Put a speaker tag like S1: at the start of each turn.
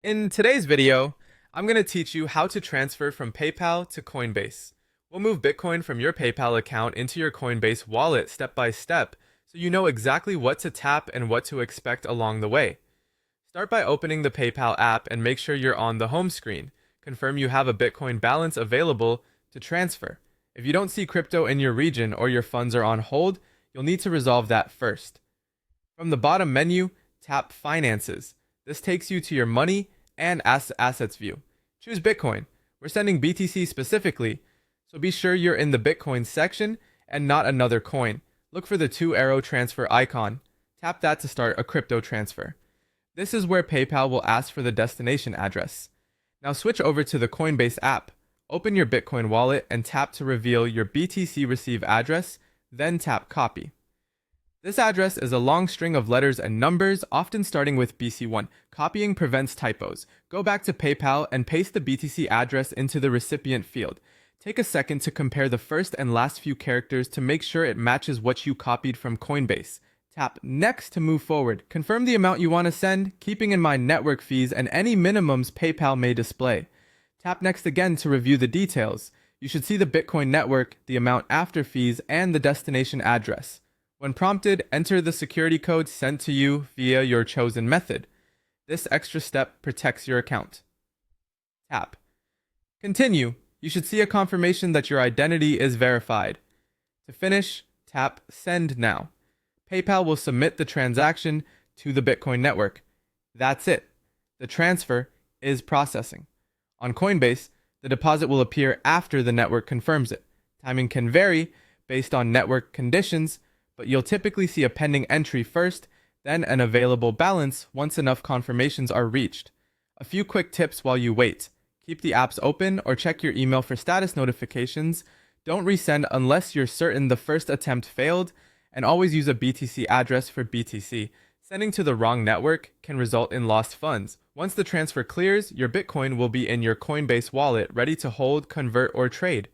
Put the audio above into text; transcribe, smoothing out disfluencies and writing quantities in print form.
S1: In today's video, I'm going to teach you how to transfer from PayPal to Coinbase. We'll move Bitcoin from your PayPal account into your Coinbase wallet step by step so you know exactly what to tap and what to expect along the way. Start by opening the PayPal app and make sure you're on the home screen. Confirm you have a Bitcoin balance available to transfer. If you don't see crypto in your region or your funds are on hold, you'll need to resolve that first. From the bottom menu, tap Finances. This takes you to your money and assets view. Choose Bitcoin. We're sending BTC specifically, so be sure you're in the Bitcoin section and not another coin. Look for the 2-arrow transfer icon. Tap that to start a crypto transfer. This is where PayPal will ask for the destination address. Now switch over to the Coinbase app. Open your Bitcoin wallet and tap to reveal your BTC receive address, then tap Copy. This address is a long string of letters and numbers, often starting with BC1. Copying prevents typos. Go back to PayPal and paste the BTC address into the recipient field. Take a second to compare the first and last few characters to make sure it matches what you copied from Coinbase. Tap Next to move forward. Confirm the amount you want to send, keeping in mind network fees and any minimums PayPal may display. Tap Next again to review the details. You should see the Bitcoin network, the amount after fees, and the destination address. When prompted, enter the security code sent to you via your chosen method. This extra step protects your account. Tap Continue. You should see a confirmation that your identity is verified. To finish, tap Send Now. PayPal will submit the transaction to the Bitcoin network. That's it. The transfer is processing. On Coinbase, the deposit will appear after the network confirms it. Timing can vary based on network conditions, but you'll typically see a pending entry first, then an available balance once enough confirmations are reached. A few quick tips while you wait. Keep the apps open or check your email for status notifications. Don't resend unless you're certain the first attempt failed, and always use a BTC address for BTC. Sending to the wrong network can result in lost funds. Once the transfer clears, your Bitcoin will be in your Coinbase wallet ready to hold, convert, or trade.